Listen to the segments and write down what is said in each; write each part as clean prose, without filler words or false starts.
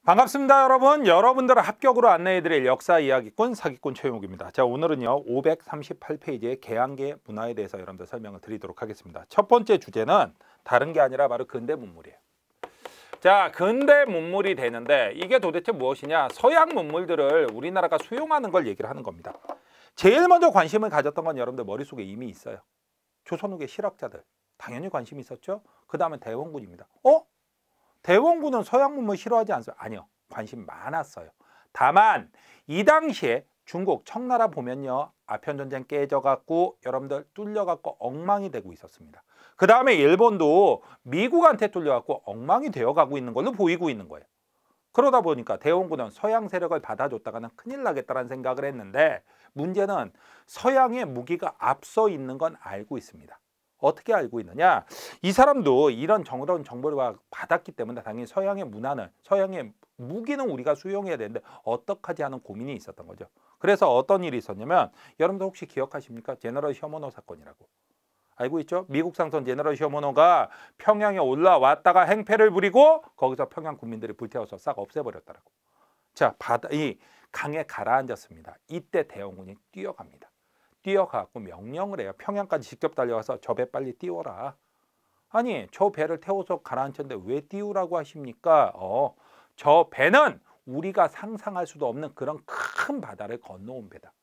반갑습니다, 여러분. 여러분들을 합격으로 안내해드릴 역사 이야기꾼 사기꾼 최용욱입니다. 자, 오늘은요 538페이지의 개항계 문화에 대해서 여러분들 설명을 드리도록 하겠습니다. 첫 번째 주제는 다른 게 아니라 바로 근대 문물이에요. 자, 근대 문물이 되는데 이게 도대체 무엇이냐? 서양 문물들을 우리나라가 수용하는 걸 얘기를 하는 겁니다. 제일 먼저 관심을 가졌던 건 여러분들 머릿속에 이미 있어요. 조선 후기 실학자들 당연히 관심이 있었죠. 그 다음에 대원군입니다. 대원군은 서양 문물 싫어하지 않습니까? 아니요. 관심 많았어요. 다만 이 당시에 중국 청나라 보면요. 아편전쟁 깨져갖고 여러분들 뚫려갖고 엉망이 되고 있었습니다. 그 다음에 일본도 미국한테 뚫려갖고 엉망이 되어가고 있는 걸로 보이고 있는 거예요. 그러다 보니까 대원군은 서양 세력을 받아줬다가는 큰일 나겠다는 생각을 했는데 문제는 서양의 무기가 앞서 있는 건 알고 있습니다. 어떻게 알고 있느냐? 이 사람도 이런 정보를 받았기 때문에 당연히 서양의 문화는, 서양의 무기는 우리가 수용해야 되는데 어떡하지 하는 고민이 있었던 거죠. 그래서 어떤 일이 있었냐면 여러분들 혹시 기억하십니까? 제너럴 셔머너 사건이라고. 알고 있죠? 미국 상선 제너럴 셔머너가 평양에 올라왔다가 행패를 부리고 거기서 평양 국민들이 불태워서 싹 없애버렸다라고. 자, 이 강에 가라앉았습니다. 이때 대원군이 뛰어갑니다. 뛰어가고 명령을 해요. 평양까지 직접 달려가서 저 배 빨리 띄워라. 아니, 저 배를 태워서 가라앉혔는데 왜 띄우라고 하십니까? 저 배는 우리가 상상할 수도 없는 그런 큰 바다를 건너온 배다.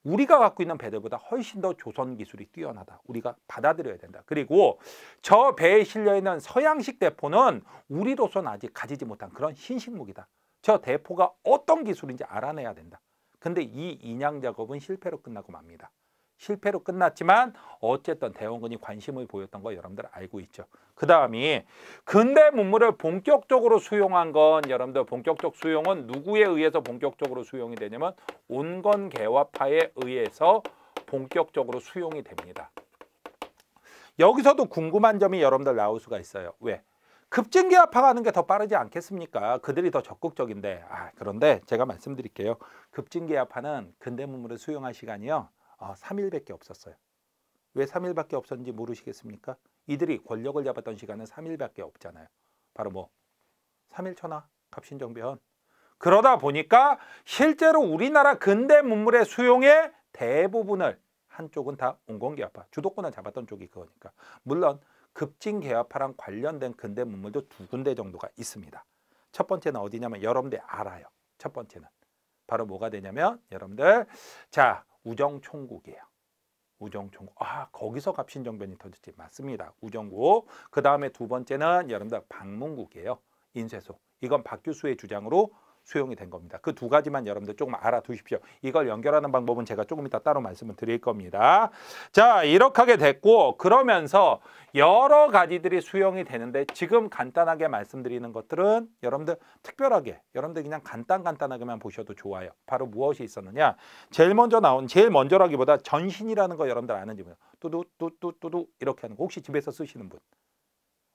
우리가 갖고 있는 배들보다 훨씬 더 조선 기술이 뛰어나다. 우리가 받아들여야 된다. 그리고 저 배에 실려있는 서양식 대포는 우리로서는 아직 가지지 못한 그런 신식 무기다. 저 대포가 어떤 기술인지 알아내야 된다. 근데 이 인양 작업은 실패로 끝나고 맙니다. 실패로 끝났지만 어쨌든 대원군이 관심을 보였던 거 여러분들 알고 있죠. 그 다음이 근대 문물을 본격적으로 수용한 건 여러분들 본격적 수용은 누구에 의해서 본격적으로 수용이 되냐면 온건개화파에 의해서 본격적으로 수용이 됩니다. 여기서도 궁금한 점이 여러분들 나올 수가 있어요. 왜? 급진개화파가 하는 게 더 빠르지 않겠습니까? 그들이 더 적극적인데. 그런데 제가 말씀드릴게요. 급진개화파는 근대 문물을 수용할 시간이요. 3일밖에 없었어요. 왜 3일밖에 없었는지 모르시겠습니까? 이들이 권력을 잡았던 시간은 3일밖에 없잖아요. 바로 3일 천하, 갑신정변. 그러다 보니까 실제로 우리나라 근대 문물의 수용의 대부분을 한쪽은 다 온건개화파, 주도권을 잡았던 쪽이 그거니까. 물론 급진개화파랑 관련된 근대 문물도 2군데 정도가 있습니다. 첫 번째는 어디냐면 여러분들 알아요. 첫 번째는 바로 뭐가 되냐면 여러분들 자 우정총국이에요. 우정총국. 거기서 갑신정변이 터졌지. 맞습니다. 우정국. 그 다음에 두 번째는 여러분들 방문국이에요. 인쇄소. 이건 박규수의 주장으로 수용이 된 겁니다. 그 두 가지만 여러분들 조금 알아두십시오. 이걸 연결하는 방법은 제가 조금 이따 따로 말씀을 드릴 겁니다. 자, 이렇게 하게 됐고 그러면서 여러 가지들이 수용이 되는데 지금 간단하게 말씀드리는 것들은 여러분들 특별하게 여러분들 그냥 간단하게만 보셔도 좋아요. 바로 무엇이 있었느냐? 제일 먼저라기보다 전신이라는 거 여러분들 아는지 모르요. 뚜두 이렇게 하는 거 혹시 집에서 쓰시는 분?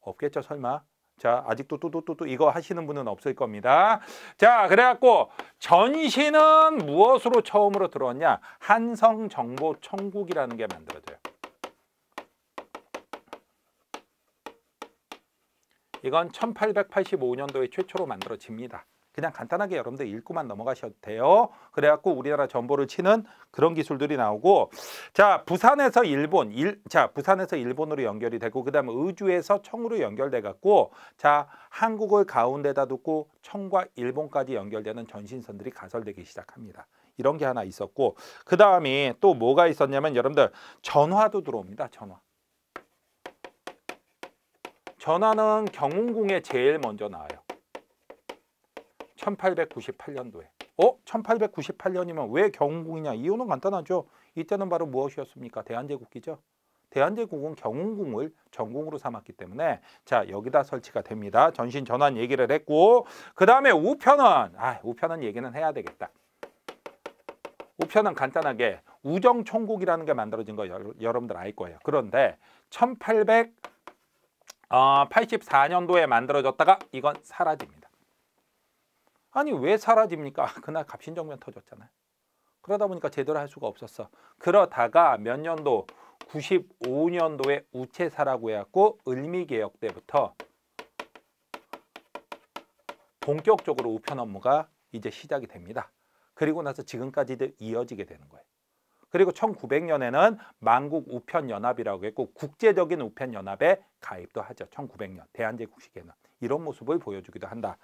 없겠죠, 설마? 자, 아직도 뚜뚜 이거 하시는 분은 없을 겁니다. 자, 그래갖고 전신은 무엇으로 처음으로 들어왔냐? 한성정보청국이라는 게 만들어져요. 이건 1885년도에 최초로 만들어집니다. 그냥 간단하게 여러분들 읽고만 넘어가셔도 돼요. 그래갖고 우리나라 정보를 치는 그런 기술들이 나오고, 자, 부산에서 일본으로 연결이 되고, 그 다음에 의주에서 청으로 연결돼 갖고, 자, 한국을 가운데다 두고 청과 일본까지 연결되는 전신선들이 가설되기 시작합니다. 이런 게 하나 있었고, 그 다음에 또 뭐가 있었냐면 여러분들 전화도 들어옵니다. 전화는 경운궁에 제일 먼저 나와요. 1898년도에. 1898년이면 왜 경운궁이냐? 이유는 간단하죠. 이때는 바로 무엇이었습니까? 대한제국기죠. 대한제국은 경운궁을 전궁으로 삼았기 때문에 자, 여기다 설치가 됩니다. 전신 전환 얘기를 했고 그 다음에 우편은 얘기는 해야 되겠다. 우편은 간단하게 우정총국이라는 게 만들어진 거 여러분들 알 거예요. 그런데 1884년도에 만들어졌다가 이건 사라집니다. 아니 왜 사라집니까? 그날 갑신정변 터졌잖아요. 그러다 보니까 제대로 할 수가 없었어. 그러다가 몇 년도? 95년도에 우체사라고 해갖고 을미개혁 때부터 본격적으로 우편 업무가 이제 시작이 됩니다. 그리고 나서 지금까지도 이어지게 되는 거예요. 그리고 1900년에는 만국 우편연합이라고 했고 국제적인 우편연합에 가입도 하죠. 1900년 대한제국 시기에는 이런 모습을 보여주기도 한다.